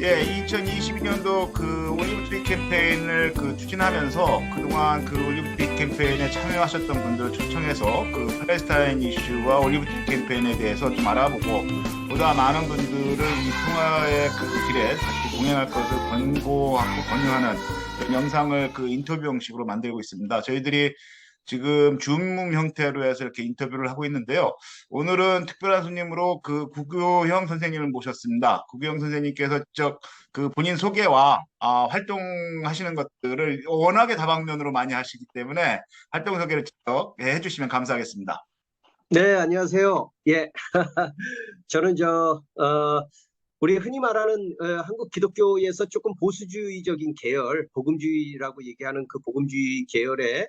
예, 2022년도 그 올리브트리 캠페인을 추진하면서 그동안 그 올리브트리 캠페인에 참여하셨던 분들을 초청해서 그 팔레스타인 이슈와 올리브트리 캠페인에 대해서 좀 알아보고 보다 많은 분들을 이 평화의 그 길에 같이 동행할 것을 권고하고 권유하는 그런 영상을 그 인터뷰 형식으로 만들고 있습니다. 저희들이 지금 줌 형태로 해서 이렇게 인터뷰를 하고 있는데요. 오늘은 특별한 손님으로 그 구교형 선생님을 모셨습니다. 구교형 선생님께서 그 본인 소개와 활동하시는 것들을 워낙에 다방면으로 많이 하시기 때문에 활동 소개를 직접 해주시면 감사하겠습니다. 네, 안녕하세요. 예. 저는 우리 흔히 말하는 한국 기독교에서 조금 보수주의적인 계열, 복음주의라고 얘기하는 그 복음주의 계열에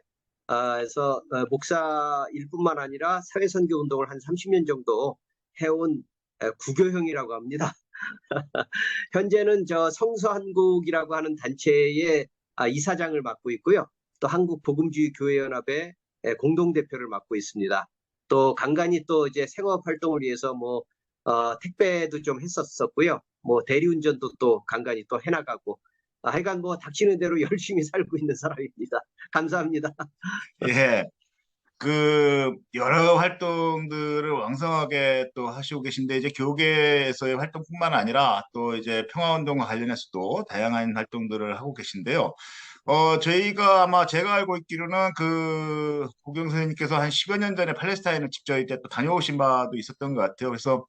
에서 목사일 뿐만 아니라 사회선교 운동을 한 30년 정도 해온 구교형이라고 합니다. 현재는 성서한국이라고 하는 단체의 이사장을 맡고 있고요. 또 한국복음주의교회연합의 공동대표를 맡고 있습니다. 또 간간히 또 이제 생업 활동을 위해서 택배도 좀 했었었고요. 대리운전도 또 간간히 또 해나가고 하여간 닥치는 대로 열심히 살고 있는 사람입니다. 감사합니다. 예. 그 여러 활동들을 왕성하게 또 하시고 계신데 이제 교계에서의 활동뿐만 아니라 또 이제 평화운동과 관련해서도 다양한 활동들을 하고 계신데요. 저희가 아마 제가 알고 있기로는 그 고경 선생님께서 한 10여 년 전에 팔레스타인을 직접 이제 또 다녀오신 바도 있었던 것 같아요. 그래서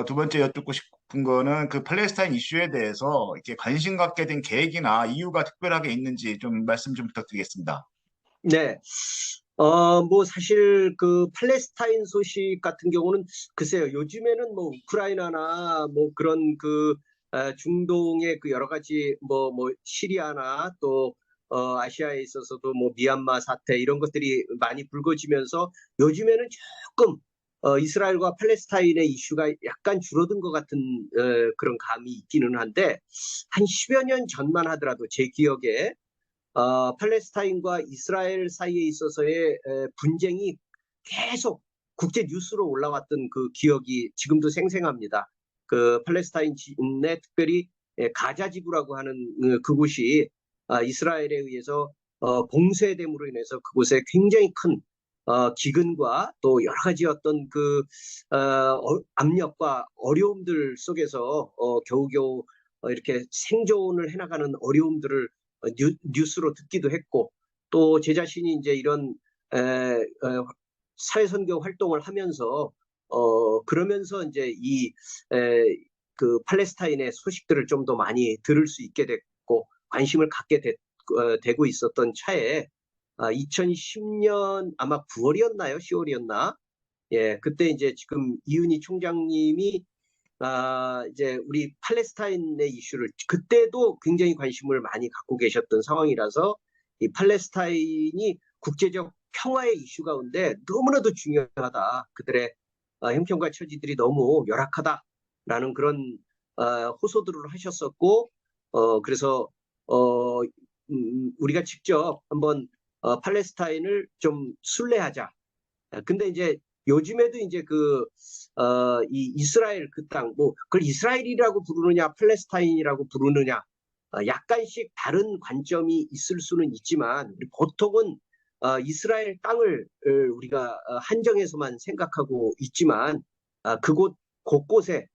두 번째 여쭙고 싶은 거는 그 팔레스타인 이슈에 대해서 이렇게 관심 갖게 된 계획이나 이유가 특별하게 있는지 좀 말씀 좀 부탁드리겠습니다. 네. 사실 그 팔레스타인 소식 같은 경우는 글쎄요, 요즘에는 우크라이나나 그런 중동의 그 여러 가지 시리아나 또 아시아에 있어서도 미얀마 사태 이런 것들이 많이 불거지면서 요즘에는 조금 이스라엘과 팔레스타인의 이슈가 약간 줄어든 것 같은 그런 감이 있기는 한데 한 10여 년 전만 하더라도 제 기억에 팔레스타인과 이스라엘 사이에 있어서의 분쟁이 계속 국제 뉴스로 올라왔던 그 기억이 지금도 생생합니다. 그 팔레스타인의 특별히 가자 지구라고 하는 그곳이 이스라엘에 의해서 봉쇄됨으로 인해서 그곳에 굉장히 큰 기근과 또 여러 가지 어떤 압력과 어려움들 속에서 겨우겨우 이렇게 생존을 해나가는 어려움들을 뉴스로 듣기도 했고 또 제 자신이 이제 이런 사회선교 활동을 하면서 그러면서 이제 그 팔레스타인의 소식들을 좀 더 많이 들을 수 있게 됐고 관심을 갖게 되고 있었던 차에 2010년 아마 9월이었나요? 10월이었나? 예, 그때 이제 지금 이은희 총장님이 이제 우리 팔레스타인의 이슈를 그때도 굉장히 관심을 많이 갖고 계셨던 상황이라서 이 팔레스타인이 국제적 평화의 이슈 가운데 너무나도 중요하다. 그들의 형편과 처지들이 너무 열악하다라는 그런 호소들을 하셨었고 그래서 우리가 직접 한번 팔레스타인을 좀 순례하자. 근데 이제 요즘에도 이제 이 이스라엘 그 땅, 그걸 이스라엘이라고 부르느냐, 팔레스타인이라고 부르느냐, 약간씩 다른 관점이 있을 수는 있지만, 보통은 이스라엘 땅을 우리가 한정해서만 생각하고 있지만, 그곳 곳곳에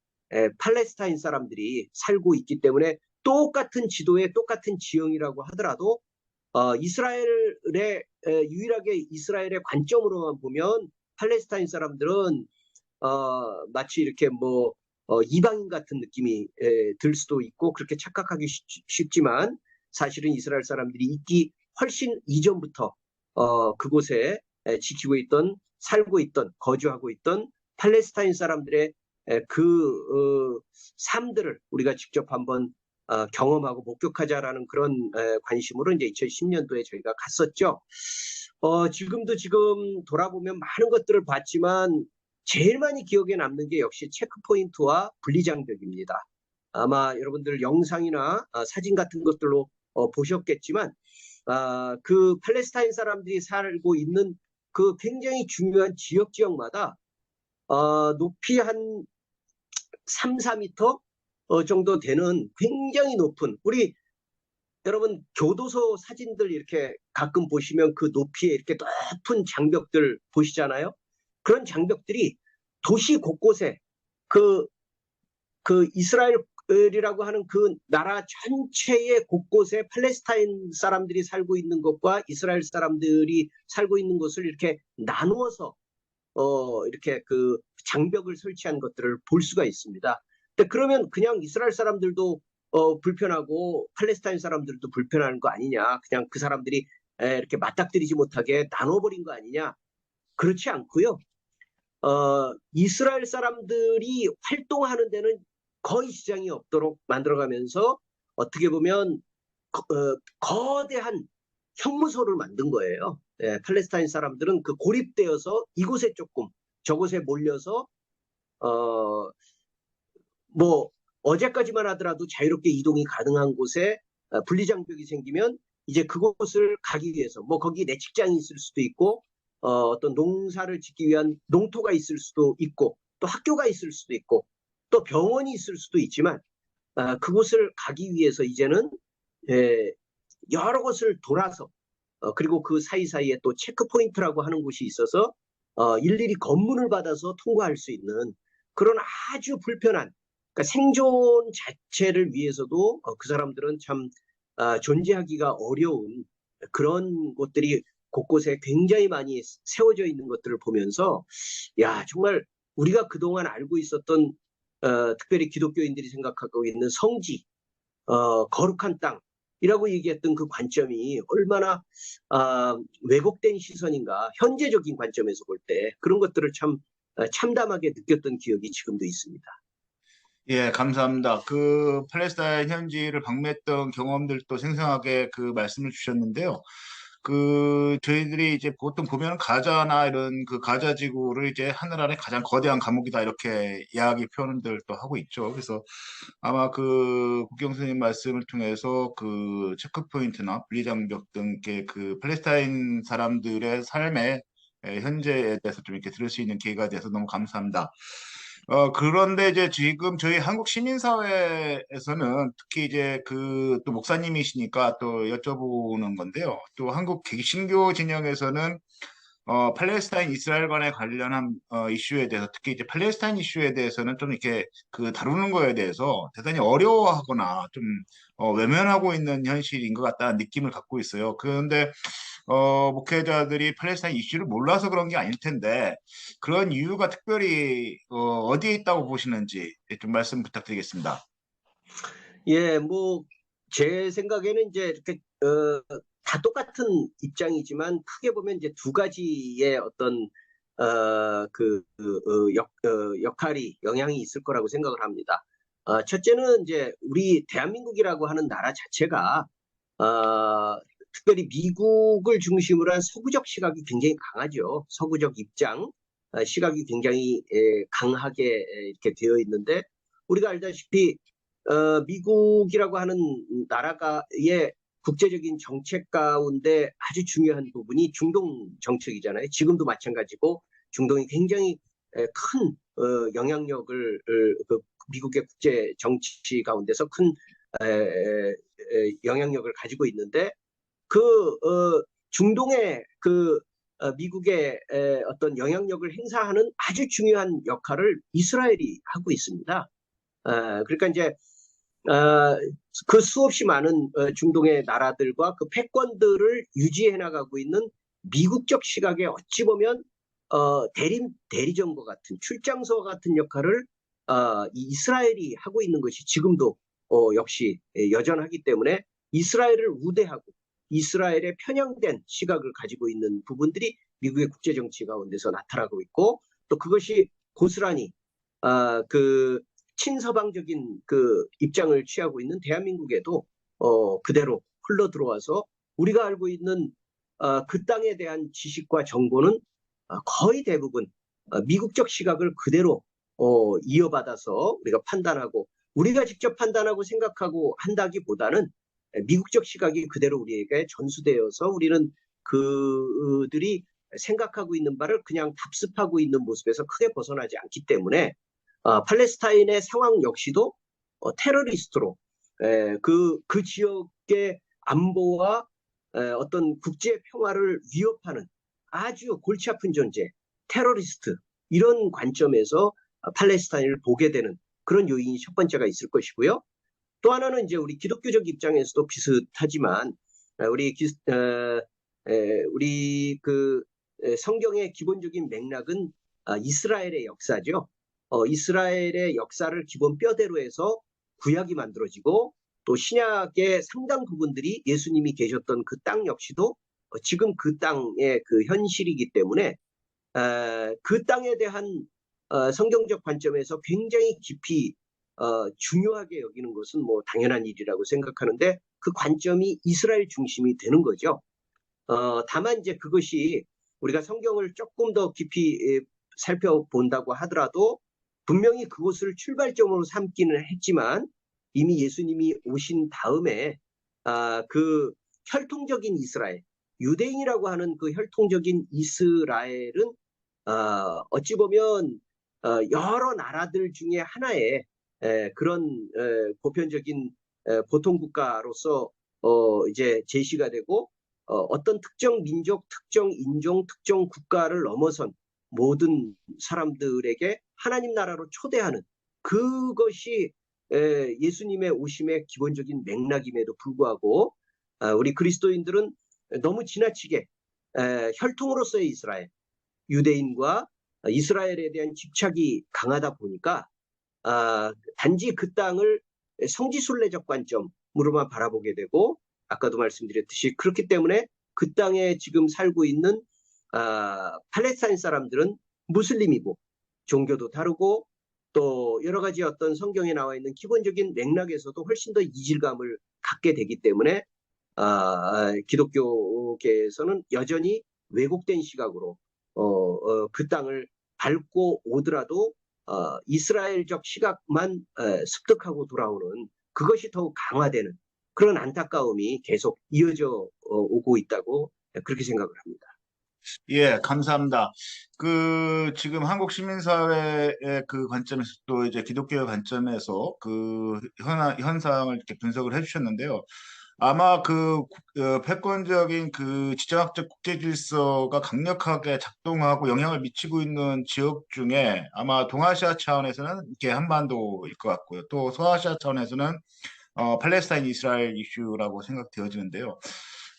팔레스타인 사람들이 살고 있기 때문에 똑같은 지도에 똑같은 지형이라고 하더라도, 유일하게 이스라엘의 관점으로만 보면 팔레스타인 사람들은 마치 이렇게 이방인 같은 느낌이 들 수도 있고 그렇게 착각하기 쉽지만 사실은 이스라엘 사람들이 있기 훨씬 이전부터 그곳에 지키고 있던 살고 있던 거주하고 있던 팔레스타인 사람들의 삶들을 우리가 직접 한번 경험하고 목격하자라는 그런 관심으로 이제 2010년도에 저희가 갔었죠. 지금 돌아보면 많은 것들을 봤지만 제일 많이 기억에 남는 게 역시 체크포인트와 분리장벽입니다. 아마 여러분들 영상이나 사진 같은 것들로 보셨겠지만 그 팔레스타인 사람들이 살고 있는 그 굉장히 중요한 지역마다 높이 한 3, 4미터 정도 되는 굉장히 높은, 우리 여러분 교도소 사진들 이렇게 가끔 보시면 그 높이에 이렇게 높은 장벽들 보시잖아요. 그런 장벽들이 도시 곳곳에 그, 그 이스라엘이라고 하는 그 나라 전체의 곳곳에 팔레스타인 사람들이 살고 있는 것과 이스라엘 사람들이 살고 있는 것을 이렇게 나누어서 이렇게 그 장벽을 설치한 것들을 볼 수가 있습니다. 근데 그러면 그냥 이스라엘 사람들도 불편하고 팔레스타인 사람들도 불편한 거 아니냐? 그냥 그 사람들이 이렇게 맞닥뜨리지 못하게 나눠버린 거 아니냐? 그렇지 않고요. 이스라엘 사람들이 활동하는 데는 거의 지장이 없도록 만들어가면서 어떻게 보면 거대한 형무소를 만든 거예요. 예, 팔레스타인 사람들은 그 고립되어서 이곳에 조금 저곳에 몰려서 뭐 어제까지만 하더라도 자유롭게 이동이 가능한 곳에 분리장벽이 생기면 이제 그곳을 가기 위해서 뭐 거기 내 직장이 있을 수도 있고 어떤 농사를 짓기 위한 농토가 있을 수도 있고 또 학교가 있을 수도 있고 또 병원이 있을 수도 있지만 그곳을 가기 위해서 이제는 여러 곳을 돌아서 그리고 그 사이사이에 또 체크포인트라고 하는 곳이 있어서 일일이 검문을 받아서 통과할 수 있는 그런 아주 불편한 그러니까 생존 자체를 위해서도 그 사람들은 참 존재하기가 어려운 그런 곳들이 곳곳에 굉장히 많이 세워져 있는 것들을 보면서 야 정말 우리가 그동안 알고 있었던 특별히 기독교인들이 생각하고 있는 성지, 거룩한 땅이라고 얘기했던 그 관점이 얼마나 왜곡된 시선인가 현재적인 관점에서 볼 때 그런 것들을 참 참담하게 느꼈던 기억이 지금도 있습니다. 예, 감사합니다. 그 팔레스타인 현지를 방문했던 경험들도 생생하게 그 말씀을 주셨는데요. 그 저희들이 이제 보통 보면 가자나 이런 그 가자 지구를 이제 하늘 안에 가장 거대한 감옥이다 이렇게 이야기 표현들도 하고 있죠. 그래서 아마 그 국경 선생님 말씀을 통해서 그 체크 포인트나 분리장벽 등 이렇게 그 팔레스타인 사람들의 삶의 현재에 대해서 좀 이렇게 들을 수 있는 기회가 돼서 너무 감사합니다. 그런데 이제 지금 저희 한국 시민사회에서는 특히 이제 그 또 목사님이시니까 또 여쭤보는 건데요. 또 한국 개신교 진영에서는 팔레스타인 이스라엘 간에 관련한 이슈에 대해서 특히 이제 팔레스타인 이슈에 대해서는 좀 이렇게 그 다루는 거에 대해서 대단히 어려워하거나 좀 외면하고 있는 현실인 것 같다는 느낌을 갖고 있어요. 그런데 목회자들이 팔레스타인 이슈를 몰라서 그런 게 아닐 텐데 그런 이유가 특별히 어디에 있다고 보시는지 좀 말씀 부탁드리겠습니다. 예, 뭐 제 생각에는 이제 이렇게 다 똑같은 입장이지만 크게 보면 이제 두 가지의 어떤 역할이 영향이 있을 거라고 생각을 합니다. 첫째는 이제 우리 대한민국이라고 하는 나라 자체가 특별히 미국을 중심으로 한 서구적 시각이 굉장히 강하죠. 서구적 입장, 시각이 굉장히 강하게 이렇게 되어 있는데 우리가 알다시피 미국이라고 하는 나라가의 국제적인 정책 가운데 아주 중요한 부분이 중동 정책이잖아요. 지금도 마찬가지고 중동이 굉장히 큰 영향력을 그 미국의 국제 정치 가운데서 큰 영향력을 가지고 있는데 그 중동의 그 미국의 어떤 영향력을 행사하는 아주 중요한 역할을 이스라엘이 하고 있습니다. 그러니까 이제 그 수없이 많은 중동의 나라들과 그 패권들을 유지해 나가고 있는 미국적 시각에 어찌 보면 대리점과 같은 출장소 같은 역할을 이스라엘이 하고 있는 것이 지금도 역시 여전하기 때문에 이스라엘을 우대하고 이스라엘에 편향된 시각을 가지고 있는 부분들이 미국의 국제정치 가운데서 나타나고 있고 또 그것이 고스란히 그 친서방적인 그 입장을 취하고 있는 대한민국에도 그대로 흘러 들어와서 우리가 알고 있는 그 땅에 대한 지식과 정보는 거의 대부분 미국적 시각을 그대로 이어받아서 우리가 판단하고 우리가 직접 판단하고 생각하고 한다기보다는 미국적 시각이 그대로 우리에게 전수되어서 우리는 그들이 생각하고 있는 바를 그냥 답습하고 있는 모습에서 크게 벗어나지 않기 때문에 팔레스타인의 상황 역시도 테러리스트로 그 지역의 안보와 어떤 국제 평화를 위협하는 아주 골치 아픈 존재, 테러리스트 이런 관점에서 팔레스타인을 보게 되는 그런 요인이 첫 번째가 있을 것이고요. 또 하나는 이제 우리 기독교적 입장에서도 비슷하지만 우리 그 성경의 기본적인 맥락은 이스라엘의 역사죠. 이스라엘의 역사를 기본 뼈대로 해서 구약이 만들어지고 또 신약의 상당 부분들이 예수님이 계셨던 그 땅 역시도 지금 그 땅의 그 현실이기 때문에 그 땅에 대한 성경적 관점에서 굉장히 깊이 중요하게 여기는 것은 뭐 당연한 일이라고 생각하는데 그 관점이 이스라엘 중심이 되는 거죠. 다만 이제 그것이 우리가 성경을 조금 더 깊이 살펴본다고 하더라도 분명히 그곳을 출발점으로 삼기는 했지만 이미 예수님이 오신 다음에 그 혈통적인 이스라엘, 유대인이라고 하는 그 혈통적인 이스라엘은 어찌 보면 여러 나라들 중에 하나의 그런 보편적인 보통 국가로서 이제 제시가 되고 어떤 특정 민족, 특정 인종, 특정 국가를 넘어선 모든 사람들에게 하나님 나라로 초대하는 그것이 예수님의 오심의 기본적인 맥락임에도 불구하고 우리 그리스도인들은 너무 지나치게 혈통으로서의 이스라엘, 유대인과 이스라엘에 대한 집착이 강하다 보니까 단지 그 땅을 성지순례적 관점으로만 바라보게 되고 아까도 말씀드렸듯이 그렇기 때문에 그 땅에 지금 살고 있는 팔레스타인 사람들은 무슬림이고 종교도 다르고 또 여러 가지 어떤 성경에 나와 있는 기본적인 맥락에서도 훨씬 더 이질감을 갖게 되기 때문에 기독교계에서는 여전히 왜곡된 시각으로 그 땅을 밟고 오더라도 이스라엘적 시각만 습득하고 돌아오는 그것이 더욱 강화되는 그런 안타까움이 계속 이어져 오고 있다고 그렇게 생각을 합니다. 예, 감사합니다. 지금 한국 시민사회의 그 관점에서 또 이제 기독교의 관점에서 그 현상을 이렇게 분석을 해주셨는데요. 아마 패권적인 그 지정학적 국제 질서가 강력하게 작동하고 영향을 미치고 있는 지역 중에 아마 동아시아 차원에서는 이게 한반도일 것 같고요. 또 서아시아 차원에서는 팔레스타인 이스라엘 이슈라고 생각되어지는데요.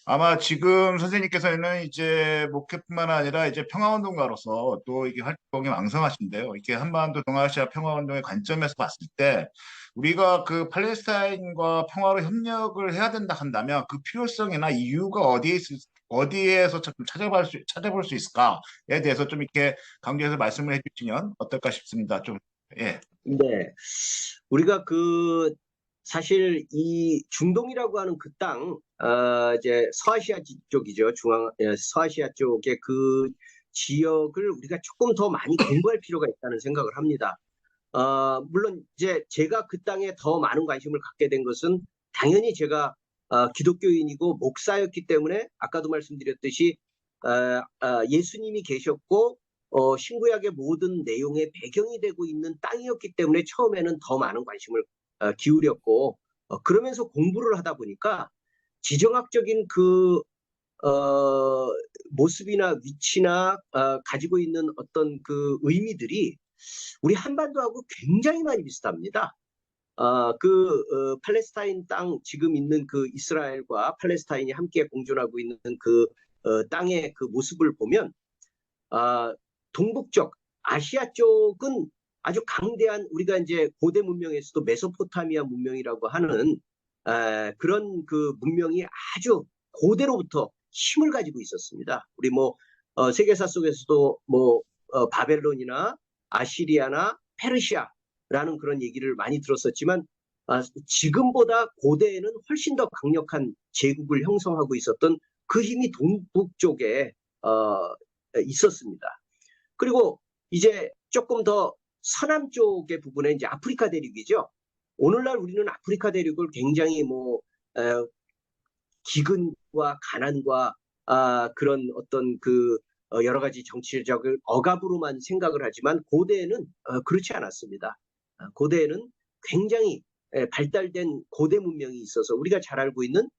아마 지금 선생님께서는 이제 목회뿐만 아니라 이제 평화운동가로서 또 이게 활동이 왕성하신데요. 이게 한반도 동아시아 평화운동의 관점에서 봤을 때 우리가 그 팔레스타인과 평화로 협력을 해야 된다 한다면 그 필요성이나 이유가 어디에서 좀 찾아볼 수 있을까에 대해서 좀 이렇게 강조해서 말씀을 해주시면 어떨까 싶습니다. 좀, 예. 네. 우리가 사실 이 중동이라고 하는 그 땅, 이제 서아시아 쪽이죠. 서아시아 쪽의 그 지역을 우리가 조금 더 많이 공부할 필요가 있다는 생각을 합니다. 물론 이제 제가 그 땅에 더 많은 관심을 갖게 된 것은 당연히 제가 기독교인이고 목사였기 때문에 아까도 말씀드렸듯이 예수님이 계셨고 신구약의 모든 내용의 배경이 되고 있는 땅이었기 때문에 처음에는 더 많은 관심을 기울였고 그러면서 공부를 하다 보니까 지정학적인 그 모습이나 위치나 가지고 있는 어떤 그 의미들이 우리 한반도하고 굉장히 많이 비슷합니다. 팔레스타인 땅 지금 있는 그 이스라엘과 팔레스타인이 함께 공존하고 있는 그 땅의 그 모습을 보면 동북쪽 아시아 쪽은 아주 강대한 우리가 이제 고대 문명에서도 메소포타미아 문명이라고 하는 그런 그 문명이 아주 고대로부터 힘을 가지고 있었습니다. 우리 세계사 속에서도 바벨론이나 아시리아나 페르시아라는 그런 얘기를 많이 들었었지만 지금보다 고대에는 훨씬 더 강력한 제국을 형성하고 있었던 그 힘이 동북쪽에 있었습니다. 그리고 이제 조금 더 서남 쪽의 부분에 이제 아프리카 대륙이죠. 오늘날 우리는 아프리카 대륙을 굉장히 기근과 가난과 그런 어떤 여러 가지 정치적 억압으로만 생각을 하지만 고대에는 그렇지 않았습니다. 고대에는 굉장히 발달된 고대 문명이 있어서 우리가 잘 알고 있는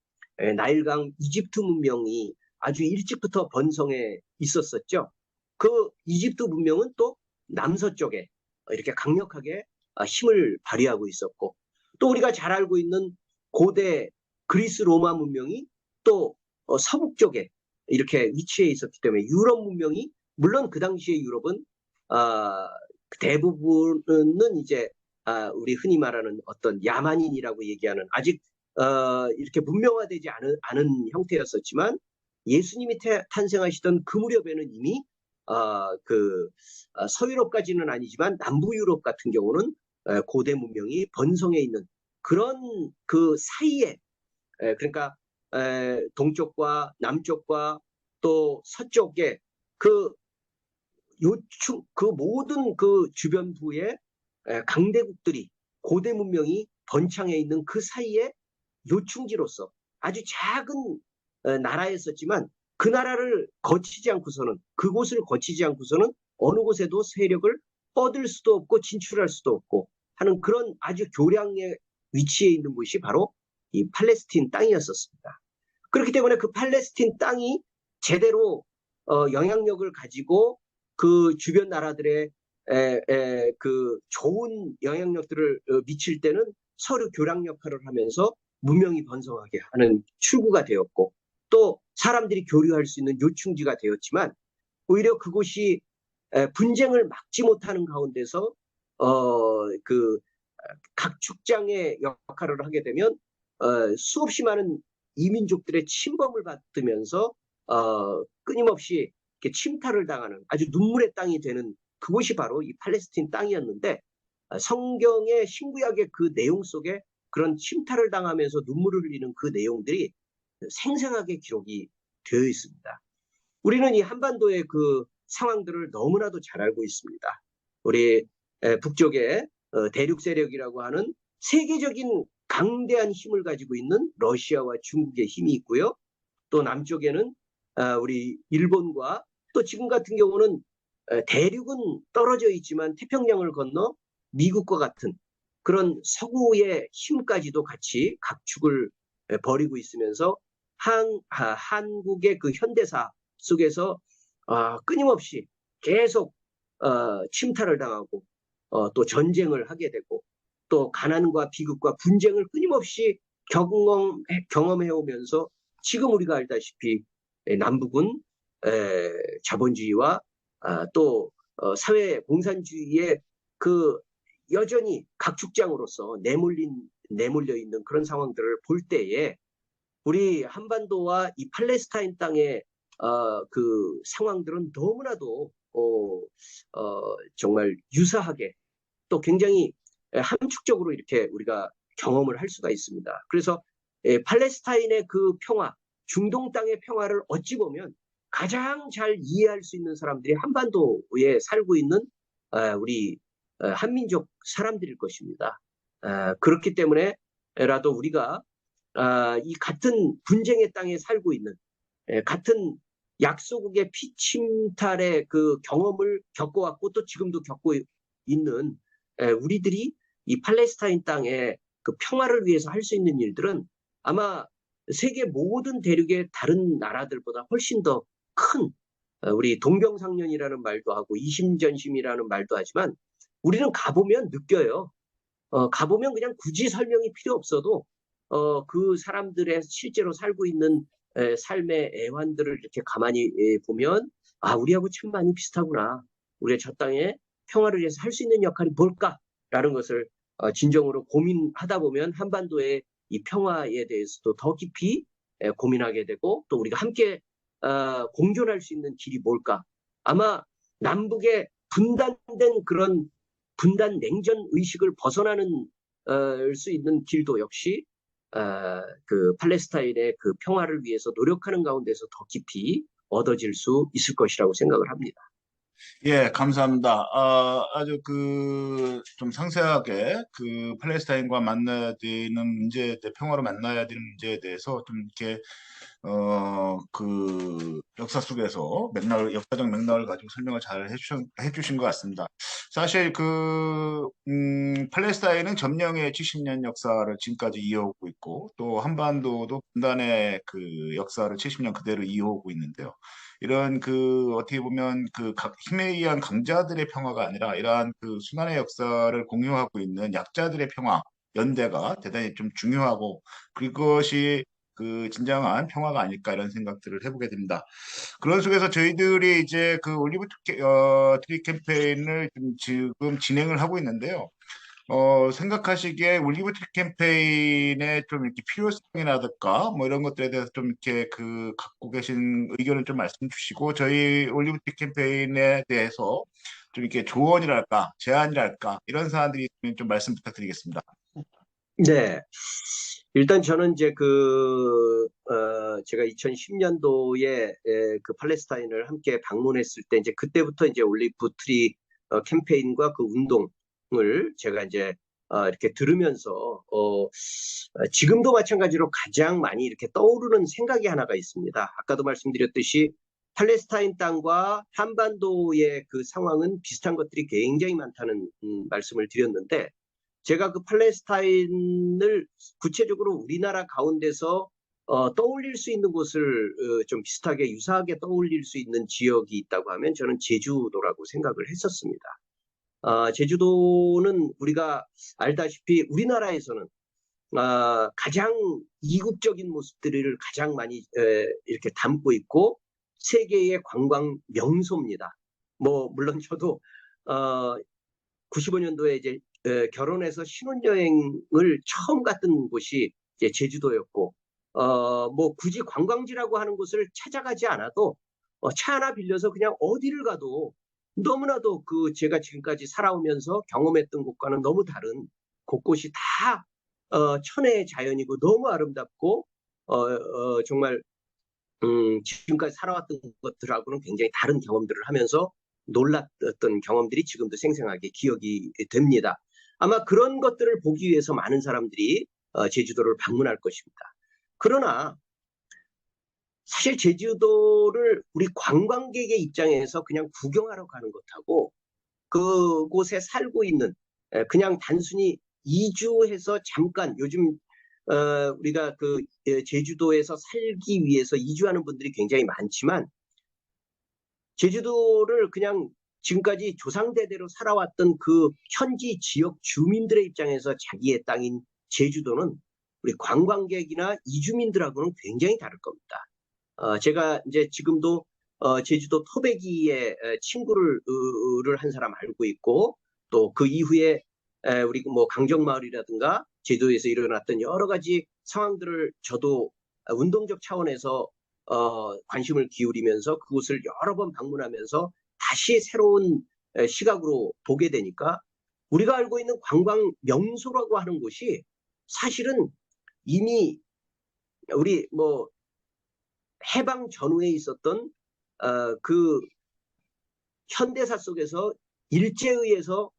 나일강 이집트 문명이 아주 일찍부터 번성해 있었었죠. 그 이집트 문명은 또 남서쪽에 이렇게 강력하게 힘을 발휘하고 있었고, 또 우리가 잘 알고 있는 고대 그리스 로마 문명이 또 서북쪽에 이렇게 위치해 있었기 때문에 유럽 문명이, 물론 그 당시에 유럽은 대부분은 이제 우리 흔히 말하는 어떤 야만인이라고 얘기하는 아직 이렇게 문명화되지 않은 형태였었지만, 예수님이 탄생하시던 그 무렵에는 이미 서유럽까지는 아니지만 남부 유럽 같은 경우는 고대 문명이 번성해 있는 그런 그 사이에, 그러니까 동쪽과 남쪽과 또 서쪽에 그 모든 그 주변부의 강대국들이 고대 문명이 번창해 있는 그 사이에 요충지로서 아주 작은 나라였었지만, 그 나라를 거치지 않고서는, 그곳을 거치지 않고서는 어느 곳에도 세력을 뻗을 수도 없고 진출할 수도 없고 하는 그런 아주 교량에 위치해 있는 곳이 바로 이 팔레스틴 땅이었었습니다. 그렇기 때문에 그 팔레스틴 땅이 제대로 영향력을 가지고 그 주변 나라들의 그 좋은 영향력들을 미칠 때는 서로 교량 역할을 하면서 문명이 번성하게 하는 출구가 되었고, 또 사람들이 교류할 수 있는 요충지가 되었지만, 오히려 그곳이 분쟁을 막지 못하는 가운데서 그 각축장의 역할을 하게 되면 수없이 많은 이민족들의 침범을 받으면서 끊임없이 이렇게 침탈을 당하는 아주 눈물의 땅이 되는 그곳이 바로 이 팔레스틴 땅이었는데, 성경의 신구약의 그 내용 속에 그런 침탈을 당하면서 눈물을 흘리는 그 내용들이 생생하게 기록이 되어 있습니다. 우리는 이 한반도의 그 상황들을 너무나도 잘 알고 있습니다. 우리 북쪽에 대륙 세력이라고 하는 세계적인 강대한 힘을 가지고 있는 러시아와 중국의 힘이 있고요. 또 남쪽에는 우리 일본과, 또 지금 같은 경우는 대륙은 떨어져 있지만 태평양을 건너 미국과 같은 그런 서구의 힘까지도 같이 각축을 벌이고 있으면서 한국의 그 현대사 속에서 끊임없이 계속 침탈을 당하고 또 전쟁을 하게 되고, 또 가난과 비극과 분쟁을 끊임없이 경험해 오면서 지금 우리가 알다시피 남북은 자본주의와 또 사회 공산주의의 그 여전히 각축장으로서 내몰려 있는 그런 상황들을 볼 때에, 우리 한반도와 이 팔레스타인 땅의 그 상황들은 너무나도 정말 유사하게, 또 굉장히 함축적으로 이렇게 우리가 경험을 할 수가 있습니다. 그래서 팔레스타인의 그 평화, 중동 땅의 평화를 어찌 보면 가장 잘 이해할 수 있는 사람들이 한반도에 살고 있는 우리 한민족 사람들일 것입니다. 그렇기 때문에라도 우리가 이 같은 분쟁의 땅에 살고 있는, 같은 약소국의 피침탈의 그 경험을 겪어왔고 또 지금도 겪고 있는 우리들이 이 팔레스타인 땅의 그 평화를 위해서 할 수 있는 일들은 아마 세계 모든 대륙의 다른 나라들보다 훨씬 더 큰, 우리 동병상련이라는 말도 하고 이심전심이라는 말도 하지만, 우리는 가보면 느껴요. 가보면 그냥 굳이 설명이 필요 없어도 그 사람들의 실제로 살고 있는 삶의 애환들을 이렇게 가만히 보면, 우리하고 참 많이 비슷하구나. 우리가 저 땅에 평화를 위해서 할 수 있는 역할이 뭘까라는 것을 진정으로 고민하다 보면 한반도의 이 평화에 대해서도 더 깊이 고민하게 되고, 또 우리가 함께 공존할 수 있는 길이 뭘까. 아마 남북의 분단된 그런 분단 냉전 의식을 벗어나는 수 있는 길도 역시 그 팔레스타인의 그 평화를 위해서 노력하는 가운데서 더 깊이 얻어질 수 있을 것이라고 생각을 합니다. 예, 감사합니다. 아주 좀 상세하게 팔레스타인과 만나야 되는 문제, 평화로 만나야 되는 문제에 대해서 좀 이렇게 역사 속에서 역사적 맥락을 가지고 설명을 잘 해주신 것 같습니다. 사실 팔레스타인은 점령의 70년 역사를 지금까지 이어오고 있고, 또 한반도도 분단의 역사를 70년 그대로 이어오고 있는데요. 이런 어떻게 보면 힘에 의한 강자들의 평화가 아니라 이러한 순환의 역사를 공유하고 있는 약자들의 평화, 연대가 대단히 좀 중요하고 그것이 진정한 평화가 아닐까 이런 생각들을 해보게 됩니다. 그런 속에서 저희들이 이제 트리 캠페인을 지금 진행을 하고 있는데요. 생각하시기에 올리브 트리 캠페인의 좀 이렇게 필요성이라든가 뭐 이런 것들에 대해서 좀 이렇게 갖고 계신 의견을 좀 말씀 주시고 저희 올리브 트리 캠페인에 대해서 좀 이렇게 조언이랄까 제안이랄까 이런 사안들이 있으면 좀 말씀 부탁드리겠습니다. 네. 일단 저는 이제 제가 2010년도에 그 팔레스타인을 함께 방문했을 때 이제 그때부터 이제 올리브 트리 캠페인과 그 운동을 제가 이제 이렇게 들으면서 지금도 마찬가지로 가장 많이 이렇게 떠오르는 생각이 하나가 있습니다. 아까도 말씀드렸듯이 팔레스타인 땅과 한반도의 그 상황은 비슷한 것들이 굉장히 많다는 말씀을 드렸는데 제가 그 팔레스타인을 구체적으로 우리나라 가운데서 떠올릴 수 있는 곳을 좀 비슷하게 유사하게 떠올릴 수 있는 지역이 있다고 하면 저는 제주도라고 생각을 했었습니다. 제주도는 우리가 알다시피 우리나라에서는 가장 이국적인 모습들을 가장 많이 이렇게 담고 있고 세계의 관광 명소입니다. 뭐 물론 저도 95년도에 이제 결혼해서 신혼여행을 처음 갔던 곳이 이제 제주도였고, 뭐 굳이 관광지라고 하는 곳을 찾아가지 않아도 차 하나 빌려서 그냥 어디를 가도 너무나도 제가 지금까지 살아오면서 경험했던 곳과는 너무 다른 곳곳이 다 천혜의 자연이고 너무 아름답고 정말 지금까지 살아왔던 것들하고는 굉장히 다른 경험들을 하면서 놀랐던 경험들이 지금도 생생하게 기억이 됩니다. 아마 그런 것들을 보기 위해서 많은 사람들이 제주도를 방문할 것입니다. 그러나 사실 제주도를 우리 관광객의 입장에서 그냥 구경하러 가는 것하고 그곳에 살고 있는 그냥 단순히 이주해서 잠깐 요즘 우리가 제주도에서 살기 위해서 이주하는 분들이 굉장히 많지만 제주도를 그냥 지금까지 조상대대로 살아왔던 그 현지 지역 주민들의 입장에서 자기의 땅인 제주도는 우리 관광객이나 이주민들하고는 굉장히 다를 겁니다. 제가 이제 지금도 제주도 토백이에 친구를 한 사람 알고 있고 또 그 이후에 우리 뭐 강정마을이라든가 제주도에서 일어났던 여러 가지 상황들을 저도 운동적 차원에서 관심을 기울이면서 그곳을 여러 번 방문하면서 다시 새로운 시각으로 보게 되니까 우리가 알고 있는 관광 명소라고 하는 곳이 사실은 이미 우리 뭐 해방 전후에 있었던 그 현대사 속에서 일제에 의해서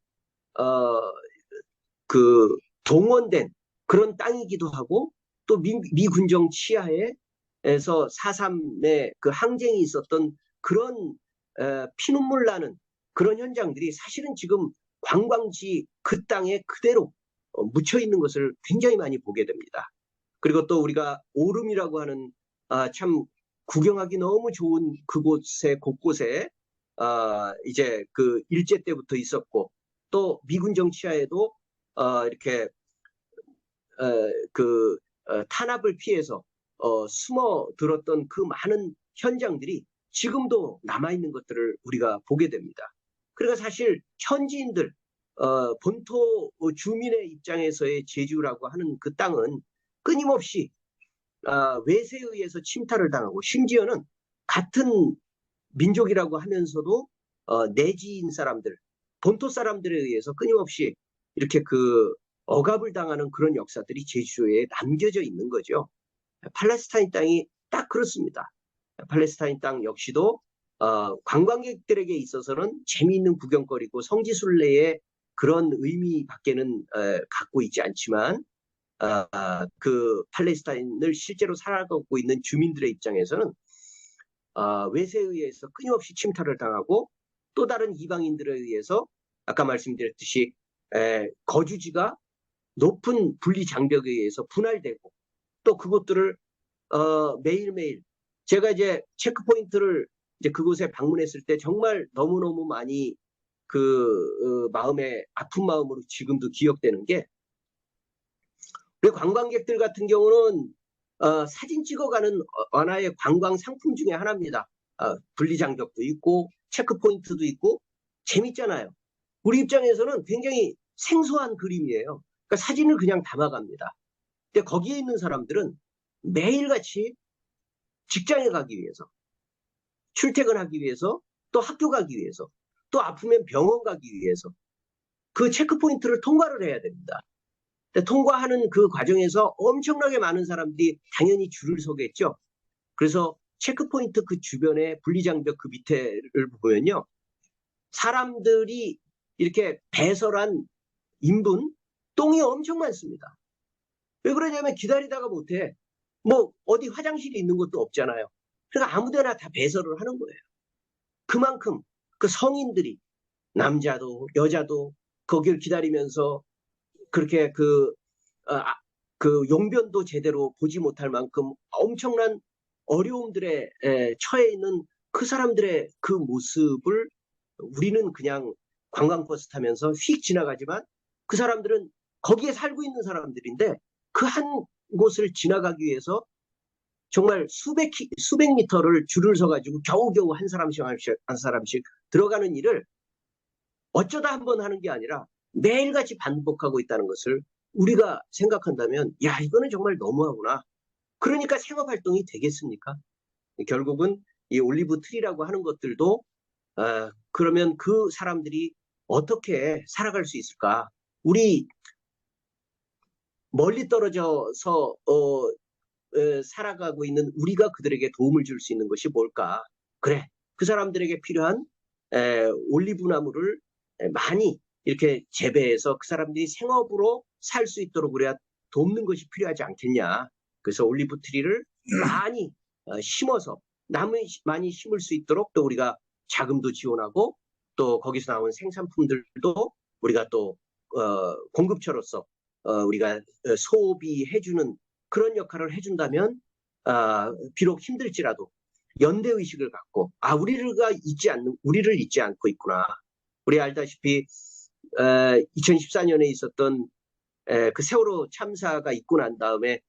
동원된 그런 땅이기도 하고 또 미군정 치하에서 4.3의 그 항쟁이 있었던 그런 피눈물 나는 그런 현장들이 사실은 지금 관광지 그 땅에 그대로 묻혀 있는 것을 굉장히 많이 보게 됩니다. 그리고 또 우리가 오름이라고 하는 참 구경하기 너무 좋은 그곳에 곳곳에 이제 그 일제 때부터 있었고 또 미군 정치하에도 이렇게 탄압을 피해서 숨어 들었던 그 많은 현장들이 지금도 남아있는 것들을 우리가 보게 됩니다. 그러니까 사실 현지인들 본토 주민의 입장에서의 제주라고 하는 그 땅은 끊임없이 외세에 의해서 침탈을 당하고 심지어는 같은 민족이라고 하면서도 내지인 사람들, 본토 사람들에 의해서 끊임없이 이렇게 억압을 당하는 그런 역사들이 제주도에 남겨져 있는 거죠. 팔레스타인 땅이 딱 그렇습니다. 팔레스타인 땅 역시도 관광객들에게 있어서는 재미있는 구경거리고 성지순례의 그런 의미밖에는 갖고 있지 않지만 그 팔레스타인을 실제로 살아가고 있는 주민들의 입장에서는 외세에 의해서 끊임없이 침탈을 당하고 또 다른 이방인들에 의해서 아까 말씀드렸듯이 거주지가 높은 분리 장벽에 의해서 분할되고 또 그것들을 매일매일 제가 이제 체크포인트를 이제 그곳에 방문했을 때 정말 너무너무 많이 마음에 아픈 마음으로 지금도 기억되는 게 우리 관광객들 같은 경우는 사진 찍어가는 하나의 관광 상품 중에 하나입니다. 분리장벽도 있고 체크포인트도 있고 재밌잖아요. 우리 입장에서는 굉장히 생소한 그림이에요. 그러니까 사진을 그냥 담아갑니다. 근데 거기에 있는 사람들은 매일같이 직장에 가기 위해서, 출퇴근하기 위해서, 또 학교 가기 위해서, 또 아프면 병원 가기 위해서 그 체크포인트를 통과를 해야 됩니다. 통과하는 그 과정에서 엄청나게 많은 사람들이 당연히 줄을 서겠죠. 그래서 체크포인트 그 주변에 분리장벽 그 밑에를 보면요. 사람들이 이렇게 배설한 인분, 똥이 엄청 많습니다. 왜 그러냐면 기다리다가 못해. 뭐 어디 화장실이 있는 것도 없잖아요. 그러니까 아무데나 다 배설을 하는 거예요. 그만큼 그 성인들이 남자도 여자도 거기를 기다리면서 그렇게 그 용변도 제대로 보지 못할 만큼 엄청난 어려움들에 처해 있는 그 사람들의 그 모습을 우리는 그냥 관광버스 타면서 휙 지나가지만 그 사람들은 거기에 살고 있는 사람들인데 그 한 곳을 지나가기 위해서 정말 수백 미터를 줄을 서가지고 겨우겨우 한 사람씩 한 사람씩 들어가는 일을 어쩌다 한번 하는 게 아니라 매일같이 반복하고 있다는 것을 우리가 생각한다면 야 이거는 정말 너무하구나. 그러니까 생업활동이 되겠습니까? 결국은 이 올리브 트리라고 하는 것들도 그러면 그 사람들이 어떻게 살아갈 수 있을까? 우리 멀리 떨어져서 살아가고 있는 우리가 그들에게 도움을 줄 수 있는 것이 뭘까? 그래, 그 사람들에게 필요한 올리브나무를 많이 이렇게 재배해서 그 사람들이 생업으로 살 수 있도록 우리가 돕는 것이 필요하지 않겠냐. 그래서 올리브 트리를 많이 심어서 나무 많이 심을 수 있도록 또 우리가 자금도 지원하고 또 거기서 나온 생산품들도 우리가 또 공급처로서 우리가 소비해주는 그런 역할을 해준다면 비록 힘들지라도 연대의식을 갖고 우리를 잊지 않고 있구나. 우리 알다시피 2014년에 있었던 그 세월호 참사가 있고 난 다음에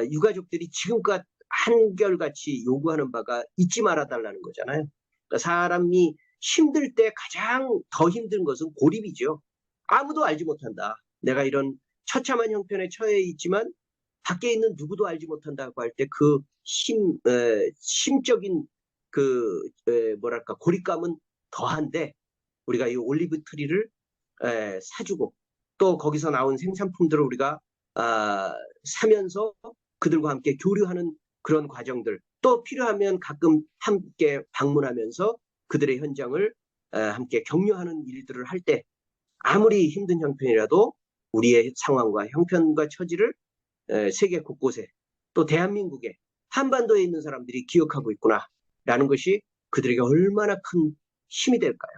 유가족들이 지금껏 한결같이 요구하는 바가 잊지 말아달라는 거잖아요. 그러니까 사람이 힘들 때 가장 더 힘든 것은 고립이죠. 아무도 알지 못한다. 내가 이런 처참한 형편에 처해 있지만 밖에 있는 누구도 알지 못한다고 할 때 그 심적인 뭐랄까 고립감은 더한데 우리가 이 올리브 트리를 사주고 또 거기서 나온 생산품들을 우리가 사면서 그들과 함께 교류하는 그런 과정들 또 필요하면 가끔 함께 방문하면서 그들의 현장을 함께 격려하는 일들을 할 때 아무리 힘든 형편이라도 우리의 상황과 형편과 처지를 세계 곳곳에 또 대한민국에 한반도에 있는 사람들이 기억하고 있구나라는 것이 그들에게 얼마나 큰 힘이 될까요?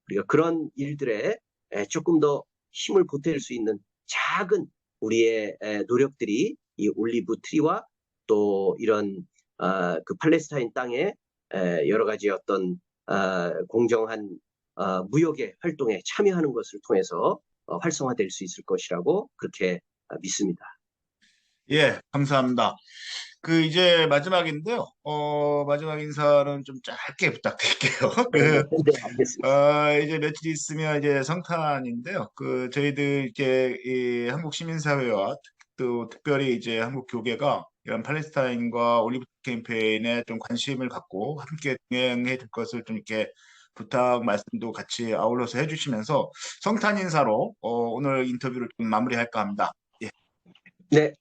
우리가 그런 일들에 조금 더 힘을 보탤 수 있는 작은 우리의 노력들이 이 올리브 트리와 또 이런 그 팔레스타인 땅에 여러 가지 어떤 공정한 무역의 활동에 참여하는 것을 통해서 활성화될 수 있을 것이라고 그렇게 믿습니다. 예, 감사합니다. 이제 마지막인데요. 마지막 인사는 좀 짧게 부탁드릴게요. 네, 알겠습니다. 이제 며칠 있으면 이제 성탄인데요. 저희들 이제 이 한국 시민사회와 또 특별히 이제 한국 교계가 이런 팔레스타인과 올리브 캠페인에 좀 관심을 갖고 함께 동행해 줄 것을 좀 이렇게 부탁 말씀도 같이 아울러서 해주시면서 성탄 인사로 오늘 인터뷰를 좀 마무리할까 합니다. 예. 네,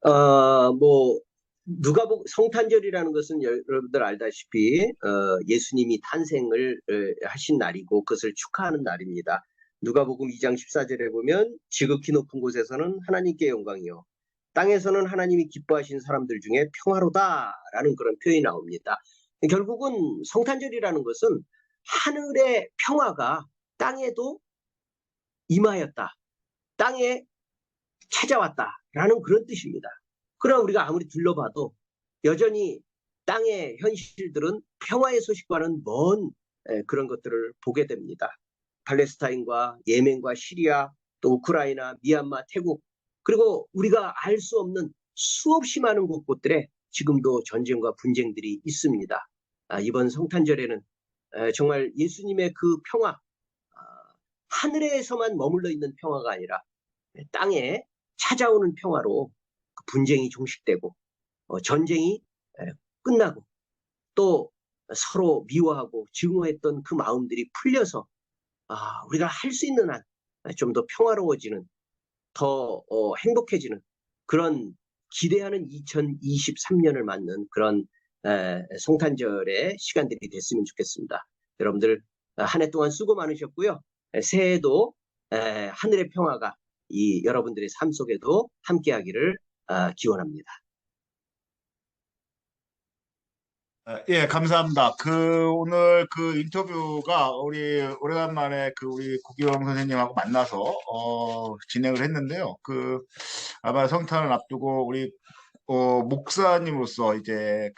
뭐 누가복음 성탄절이라는 것은 여러분들 알다시피 예수님이 탄생을 하신 날이고 그것을 축하하는 날입니다. 누가복음 2장 14절에 보면 지극히 높은 곳에서는 하나님께 영광이요 땅에서는 하나님이 기뻐하신 사람들 중에 평화로다라는 그런 표현이 나옵니다. 결국은 성탄절이라는 것은 하늘의 평화가 땅에도 임하였다. 땅에 찾아왔다라는 그런 뜻입니다. 그러나 우리가 아무리 둘러봐도 여전히 땅의 현실들은 평화의 소식과는 먼 그런 것들을 보게 됩니다. 팔레스타인과 예멘과 시리아, 또 우크라이나, 미얀마, 태국, 그리고 우리가 알 수 없는 수없이 많은 곳들에 지금도 전쟁과 분쟁들이 있습니다. 이번 성탄절에는 정말 예수님의 그 평화, 하늘에서만 머물러 있는 평화가 아니라 땅에 찾아오는 평화로 분쟁이 종식되고 전쟁이 끝나고 또 서로 미워하고 증오했던 그 마음들이 풀려서 우리가 할 수 있는 한 좀 더 평화로워지는 더 행복해지는 그런 기대하는 2023년을 맞는 그런 성탄절의 시간들이 됐으면 좋겠습니다. 여러분들 한 해 동안 수고 많으셨고요. 새해에도 하늘의 평화가 이 여러분들의 삶 속에도 함께하기를 기원합니다. 예, 감사합니다. 오늘 인터뷰가 오래간만에 우리 구기영 선생님하고 만나서, 진행을 했는데요. 아마 성탄을 앞두고 우리, 목사님으로서 이제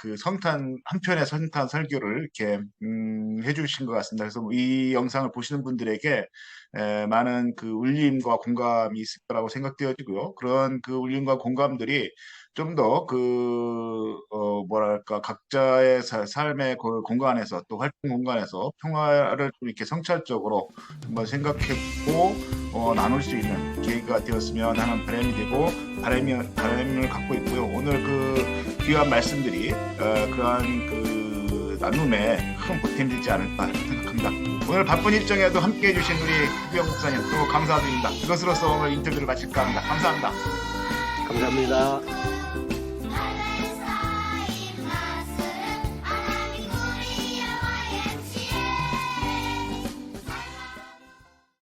한편의 성탄 설교를 이렇게, 해주신 것 같습니다. 그래서 이 영상을 보시는 분들에게, 많은 울림과 공감이 있을 거라고 생각되어지고요. 그런 울림과 공감들이 좀 더 뭐랄까, 각자의 삶의 공간에서 또 활동 공간에서 평화를 좀 이렇게 성찰적으로 한번 생각해보고 나눌 수 있는 계기가 되었으면 하는 바람이 되고 바람을 갖고 있고요. 오늘 귀한 말씀들이 그러한 나눔에 큰 보탬이 되지 않을까 생각합니다. 오늘 바쁜 일정에도 함께 해주신 우리 구기영 목사님 또 감사드립니다. 이것으로서 오늘 인터뷰를 마칠까 합니다. 감사합니다. 감사합니다.